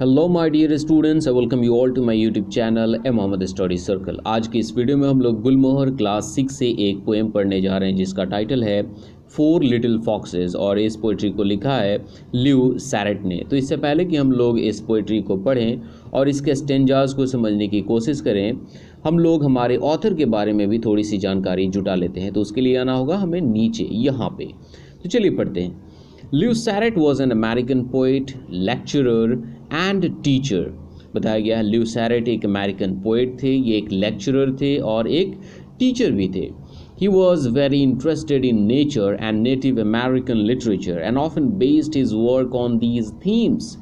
Hello my dear students, I welcome you all to my YouTube channel A Mohammad study circle. आज की इस video में हम लोग गुलमोहर क्लास 6 से एक पोएम पढ़ने जा रहे हैं जिसका टाइटल है फोर लिटिल फॉक्सेस और इस पोइट्री को लिखा है ल्यू सैरेट ने। तो इससे पहले कि हम लोग इस पोइट्री को पढ़ें और इसके स्टेंजाज को समझने की कोशिश करें, हम लोग हमारे ऑथर के बारे में भी थोड़ी सी जानकारी जुटा लेते हैं। तो उसके लिए आना होगा हमें नीचे यहाँ पे। तो चलिए पढ़ते हैं। Lew Sarett was an American poet, lecturer and teacher. बताया गया है ल्यू सैरेट एक अमेरिकन पोइट थे, ये एक लेक्चरर थे और एक टीचर भी थे। He was very interested in nature and Native American literature and often based his work on these themes.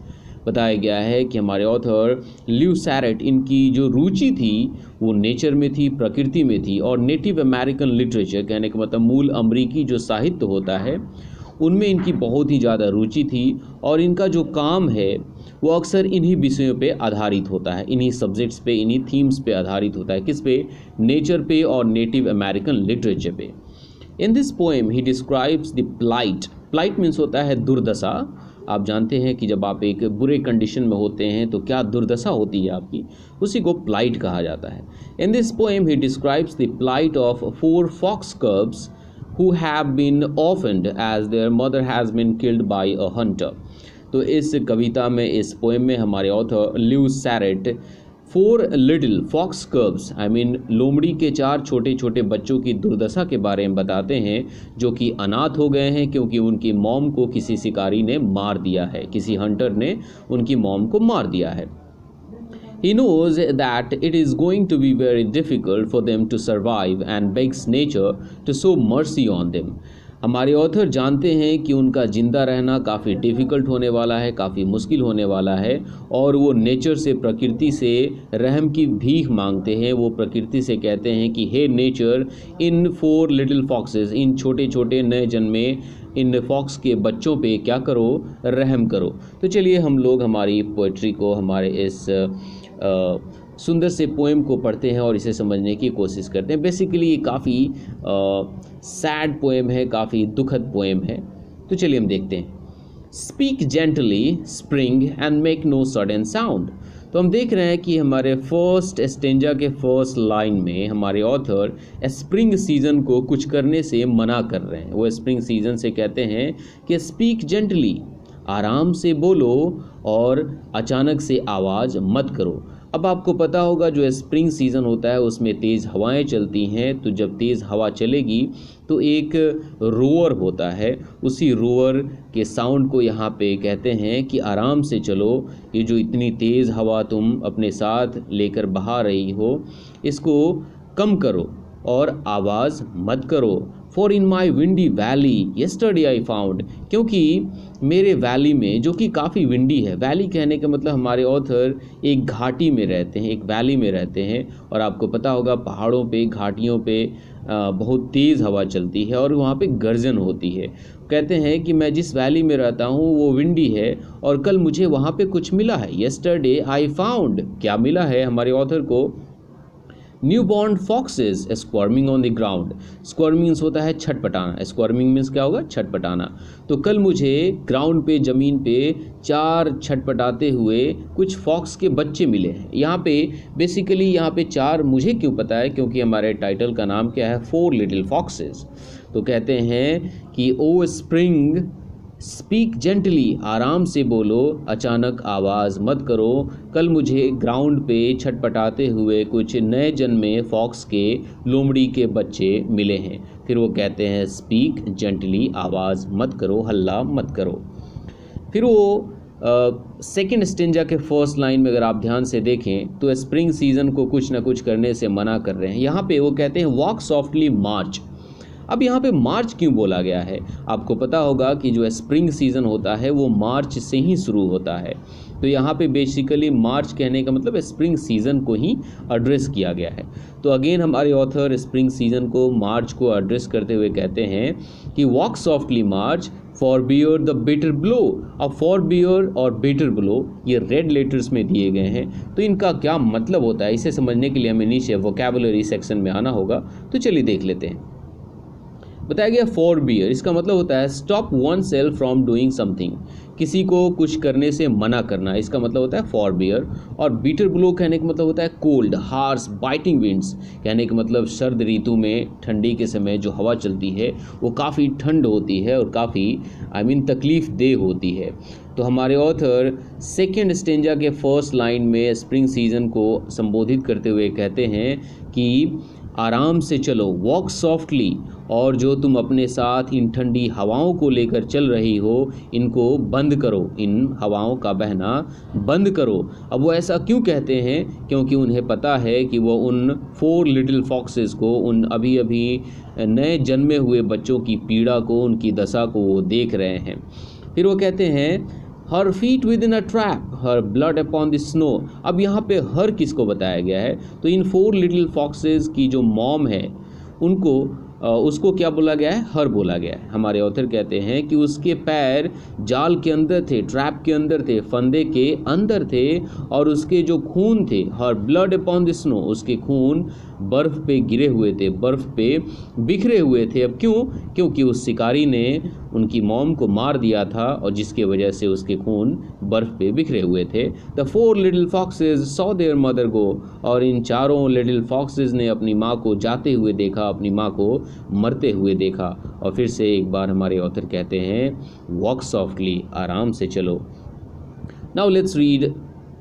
बताया गया है कि हमारे ऑथर ल्यू सैरेट, इनकी जो रुचि थी वो नेचर में थी, प्रकृति में थी और नेटिव अमेरिकन लिटरेचर, कहने का मतलब मूल अमरीकी जो साहित्य होता है उनमें इनकी बहुत ही ज़्यादा रुचि थी। और इनका जो काम है वो अक्सर इन्हीं विषयों पे आधारित होता है, इन्हीं सब्जेक्ट्स पे, इन्हीं थीम्स पे आधारित होता है। किस पे? नेचर पे और नेटिव अमेरिकन लिटरेचर पे। In this poem he describes the plight. Plight means होता है दुर्दशा। आप जानते हैं कि जब आप एक बुरे कंडीशन में होते हैं तो क्या दुर्दशा होती है आपकी, उसी को प्लाइट कहा जाता है। In this poem he describes the plight of four fox cubs who have been orphaned as their mother has been killed by a hunter। तो इस कविता में, इस पोएम में हमारे author Lew Sarett four little fox cubs, I mean लोमड़ी के चार छोटे छोटे बच्चों की दुर्दशा के बारे में बताते हैं जो कि अनाथ हो गए हैं क्योंकि उनकी मॉम को किसी शिकारी ने मार दिया है, किसी हंटर ने उनकी मॉम को मार दिया है। He knows that it is going to be very difficult for them to survive and begs nature to show mercy on them। हमारे ऑथर जानते हैं कि उनका ज़िंदा रहना काफ़ी डिफ़िकल्ट होने वाला है, काफ़ी मुश्किल होने वाला है और वो नेचर से, प्रकृति से रहम की भीख मांगते हैं। वो प्रकृति से कहते हैं कि हे नेचर, इन फोर लिटिल फॉक्सेस, इन छोटे छोटे नए जन्मे इन फॉक्स के बच्चों पे क्या करो, रहम करो। तो चलिए हम लोग हमारी पोइट्री को, हमारे इस सुंदर से पोएम को पढ़ते हैं और इसे समझने की कोशिश करते हैं। बेसिकली ये काफ़ी सैड पोएम है, काफ़ी दुखद पोएम है। तो चलिए हम देखते हैं। Speak gently spring and make no sudden sound. तो हम देख रहे हैं कि हमारे फर्स्ट स्टेंजा के फर्स्ट लाइन में हमारे ऑथर स्प्रिंग सीजन को कुछ करने से मना कर रहे हैं। वो स्प्रिंग सीजन से कहते हैं कि स्पीक जेंटली, आराम से बोलो और अचानक से आवाज़ मत करो। अब आपको पता होगा जो स्प्रिंग सीज़न होता है उसमें तेज़ हवाएं चलती हैं। तो जब तेज़ हवा चलेगी तो एक रोअर होता है, उसी रोअर के साउंड को यहाँ पे कहते हैं कि आराम से चलो। ये जो इतनी तेज़ हवा तुम अपने साथ लेकर बहा रही हो, इसको कम करो और आवाज़ मत करो। For in my windy valley yesterday I found, क्योंकि मेरे वैली में, जो कि काफ़ी विंडी है, वैली कहने का मतलब हमारे ऑथर एक घाटी में रहते हैं, एक वैली में रहते हैं। और आपको पता होगा पहाड़ों पे, घाटियों पे बहुत तेज़ हवा चलती है और वहाँ पे गर्जन होती है। कहते हैं कि मैं जिस वैली में रहता हूँ वो विंडी है और कल मुझे वहाँ पे कुछ मिला है। येस्टरडे आई फाउंड, क्या मिला है हमारे ऑथर को? Newborn foxes squirming on the ground. Squirming means होता है छटपटाना। स्क्वर्मिंग मीन्स क्या होगा? छटपटाना। तो कल मुझे ग्राउंड पे, ज़मीन पे चार छटपटाते हुए कुछ फॉक्स के बच्चे मिले हैं। यहाँ पे बेसिकली यहाँ पे चार मुझे क्यों पता है? क्योंकि हमारे टाइटल का नाम क्या है? Four little foxes. तो कहते हैं कि ओ स्प्रिंग स्पीक जेंटली, आराम से बोलो, अचानक आवाज़ मत करो। कल मुझे ग्राउंड पे छटपटाते हुए कुछ नए जन्मे फॉक्स के, लोमड़ी के बच्चे मिले हैं। फिर वो कहते हैं स्पीक जेंटली, आवाज़ मत करो, हल्ला मत करो। फिर वो सेकेंड स्टेंजा के फर्स्ट लाइन में अगर आप ध्यान से देखें तो स्प्रिंग सीजन को कुछ ना कुछ करने से मना कर रहे हैं। यहाँ पे वो कहते हैं वॉक सॉफ्टली मार्च। अब यहाँ पे मार्च क्यों बोला गया है? आपको पता होगा कि जो स्प्रिंग सीज़न होता है वो मार्च से ही शुरू होता है। तो यहाँ पे बेसिकली मार्च कहने का मतलब स्प्रिंग सीज़न को ही एड्रेस किया गया है। तो अगेन हमारे ऑथर स्प्रिंग सीज़न को, मार्च को एड्रेस करते हुए कहते हैं कि walk softly March for bear the bitter blow. अब फॉर बियर और बिटर ब्लो ये रेड लेटर्स में दिए गए हैं। तो इनका क्या मतलब होता है, इसे समझने के लिए हमें नीचे वोकैबुलरी सेक्शन में आना होगा। तो चलिए देख लेते हैं। बताया गया फॉरबियर, इसका मतलब होता है stop one self from doing something, किसी को कुछ करने से मना करना, इसका मतलब होता है फॉरबियर। और बीटर ब्लो कहने का मतलब होता है कोल्ड, हार्श, बाइटिंग विंड्स कहने का मतलब सर्द ऋतु में ठंडी के समय जो हवा चलती है वो काफ़ी ठंड होती है और काफ़ी तकलीफ देह होती है। तो हमारे ऑथर सेकेंड स्टेंजा के फर्स्ट लाइन में स्प्रिंग सीजन को संबोधित करते हुए कहते हैं कि आराम से चलो, वॉक सॉफ्टली, और जो तुम अपने साथ इन ठंडी हवाओं को लेकर चल रही हो इनको बंद करो, इन हवाओं का बहना बंद करो। अब वो ऐसा क्यों कहते हैं? क्योंकि उन्हें पता है कि वो उन 4 लिटिल फॉक्सेस को, उन अभी अभी नए जन्मे हुए बच्चों की पीड़ा को, उनकी दशा को वो देख रहे हैं। फिर वो कहते हैं her feet with in a trap, her blood upon the snow. अब यहाँ पे हर किसको बताया गया है? तो इन 4 लिटिल फॉक्सेस की जो मॉम है उनको उसको क्या बोला गया है? हर बोला गया है। हमारे ऑथर कहते हैं कि उसके पैर जाल के अंदर थे, ट्रैप के अंदर थे, फंदे के अंदर थे, और उसके जो खून थे, हर ब्लड अपॉन द स्नो, उसके खून बर्फ़ पे गिरे हुए थे, बर्फ़ पे बिखरे हुए थे। अब क्यों? क्योंकि उस शिकारी ने उनकी मॉम को मार दिया था और जिसके वजह से उसके खून बर्फ़ पे बिखरे हुए थे। The 4 little foxes saw there mother go, और इन चारों लिटिल फॉक्सेस ने अपनी माँ को जाते हुए देखा, अपनी माँ को मरते हुए देखा। और फिर से एक बार हमारे ऑथर कहते हैं वॉक सॉफ्टली, आराम से चलो। Now let's read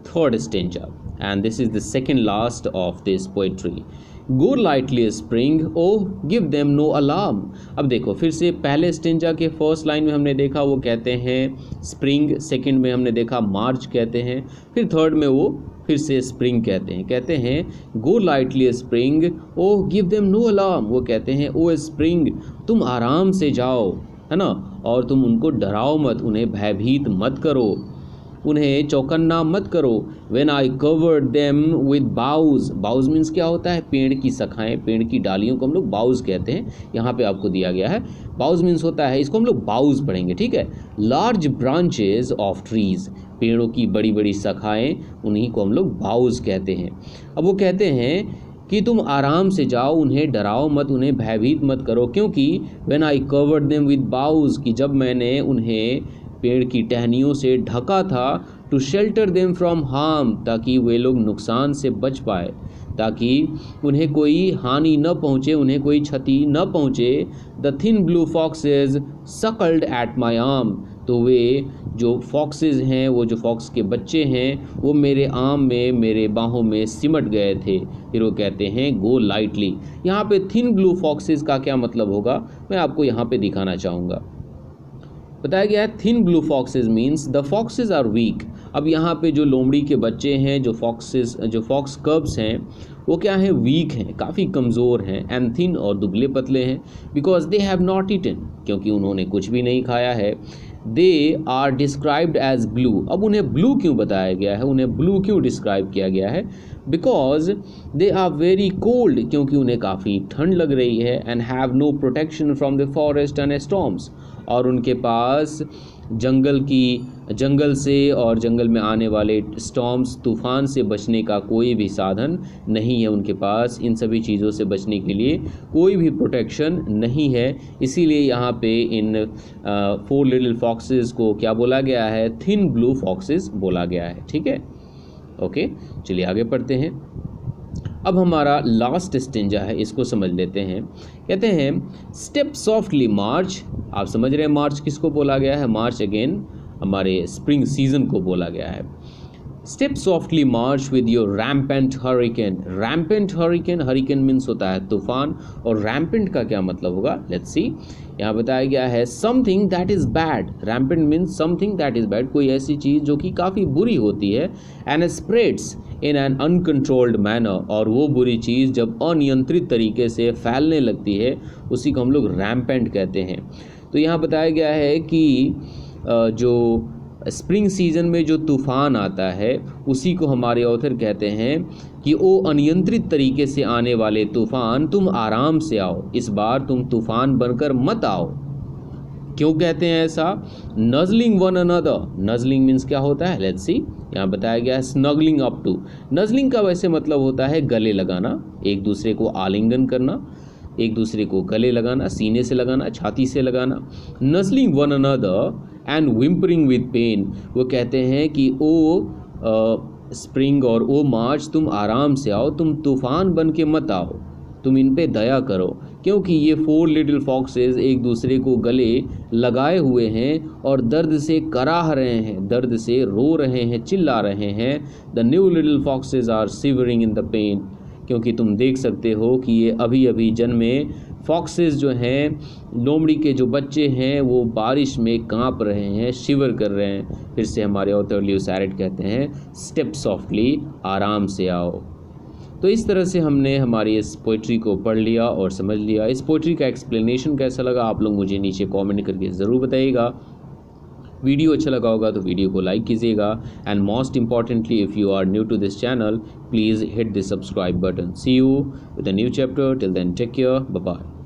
third stanza, and this is the second last of this poetry. Go lightly spring, oh give them no alarm. अब देखो फिर से पहले स्टेंजा के फर्स्ट लाइन में हमने देखा वो कहते हैं स्प्रिंग, सेकंड में हमने देखा मार्च कहते हैं, फिर थर्ड में वो फिर से स्प्रिंग कहते हैं गो लाइटली स्प्रिंग, ओह गिव देम नो अलार्म। वो कहते हैं ओ स्प्रिंग, तुम आराम से जाओ, है ना, और तुम उनको डराओ मत, उन्हें भयभीत मत करो, उन्हें चौकन्ना मत करो। When I covered them with boughs, boughs means क्या होता है? पेड़ की शाखाएं, पेड़ की डालियों को हम लोग बाउज कहते हैं, यहाँ पे आपको दिया गया है। बाउज मीन्स होता है, इसको हम लोग बाउज पढ़ेंगे, ठीक है। लार्ज ब्रांचेज ऑफ ट्रीज, पेड़ों की बड़ी बड़ी शाखाएं, उन्हीं को हम लोग बाउज कहते हैं। अब वो कहते हैं कि तुम आराम से जाओ, उन्हें डराओ मत, उन्हें भयभीत मत करो, क्योंकि When I covered them with boughs, कि जब मैंने उन्हें पेड़ की टहनियों से ढका था, to shelter them from harm, ताकि वे लोग नुकसान से बच पाए, ताकि उन्हें कोई हानि न पहुँचे, उन्हें कोई क्षति न पहुँचे। The thin blue foxes suckled at my arm, तो वे जो फॉक्सेस हैं, वो जो फॉक्स के बच्चे हैं, वो मेरे आर्म में, मेरे बाहों में सिमट गए थे। फिर वो कहते हैं गो लाइटली। यहाँ पे थिन ब्लू फॉक्सेस का क्या मतलब होगा मैं आपको यहाँ पे दिखाना चाहूँगा। बताया गया है thin blue foxes means the foxes are weak. अब यहाँ पे जो लोमड़ी के बच्चे हैं, जो फॉक्स कब्स हैं, वो क्या हैं? वीक हैं, काफ़ी कमज़ोर हैं, एंड थिन और दुबले पतले हैं, because they have not eaten, क्योंकि उन्होंने कुछ भी नहीं खाया है। They are described as blue. अब उन्हें ब्लू क्यों बताया गया है, उन्हें ब्लू क्यों डिस्क्राइब किया गया है? Because they are very cold, क्योंकि उन्हें काफ़ी ठंड लग रही है, and have no protection from the forest and storms, और उनके पास जंगल से और जंगल में आने वाले स्टॉर्म्स, तूफ़ान से बचने का कोई भी साधन नहीं है उनके पास। इन सभी चीज़ों से बचने के लिए कोई भी प्रोटेक्शन नहीं है। इसीलिए यहाँ पे इन 4 लिटिल फॉक्सेस को क्या बोला गया है? थिन ब्लू फॉक्सेस बोला गया है, ठीक है। ओके, चलिए आगे पढ़ते हैं। अब हमारा लास्ट स्टेंजा है, इसको समझ लेते हैं। कहते हैं स्टेप सॉफ्टली मार्च। आप समझ रहे हैं मार्च किसको बोला गया है? मार्च अगेन हमारे स्प्रिंग सीजन को बोला गया है। Step softly March with your rampant hurricane. Rampant hurricane, hurricane means होता है तूफान, और रैम्पेंट का क्या मतलब होगा? Let's see. यहाँ बताया गया है something that is bad. Rampant means something that is bad, कोई ऐसी चीज़ जो कि काफ़ी बुरी होती है। And spreads in an uncontrolled manner, और वो बुरी चीज़ जब अनियंत्रित तरीके से फैलने लगती है उसी को हम लोग रैम्पेंट कहते हैं। तो यहाँ बताया गया है कि जो स्प्रिंग सीजन में जो तूफ़ान आता है उसी को हमारे ऑथर कहते हैं कि ओ अनियंत्रित तरीके से आने वाले तूफ़ान, तुम आराम से आओ, इस बार तुम तूफ़ान बनकर मत आओ। क्यों कहते हैं ऐसा? नज़लिंग वन अनदर। नज़लिंग मीन्स क्या होता है? Let's see. यहाँ बताया गया है स्नगलिंग अप टू। नज़लिंग का वैसे मतलब होता है गले लगाना, एक दूसरे को आलिंगन करना। एक दूसरे को गले लगाना, सीने से लगाना, छाती से लगाना। Nuzzling one another and whimpering with pain, वो कहते हैं कि ओ स्प्रिंग और ओ मार्च, तुम आराम से आओ, तुम तूफान बन के मत आओ, तुम इन पे दया करो, क्योंकि ये 4 लिटिल फॉक्सेस एक दूसरे को गले लगाए हुए हैं और दर्द से कराह रहे हैं, दर्द से रो रहे हैं, चिल्ला रहे हैं। The new little foxes are shivering in the pen, क्योंकि तुम देख सकते हो कि ये अभी अभी जन्मे फॉक्सेस जो हैं, लोमड़ी के जो बच्चे हैं, वो बारिश में कांप रहे हैं, शिवर कर रहे हैं। फिर से हमारे ऑथर ल्यूइस हैरेट कहते हैं, स्टेप सॉफ्टली, आराम से आओ। तो इस तरह से हमने हमारी इस पोइट्री को पढ़ लिया और समझ लिया। इस पोइट्री का एक्सप्लेनेशन कैसा लगा आप लोग मुझे नीचे कमेंट करके ज़रूर बताइएगा। वीडियो अच्छा लगा होगा तो वीडियो को लाइक कीजिएगा, and most importantly if you are new to this channel, please hit the subscribe button. See you with a new chapter, till then take care, bye bye.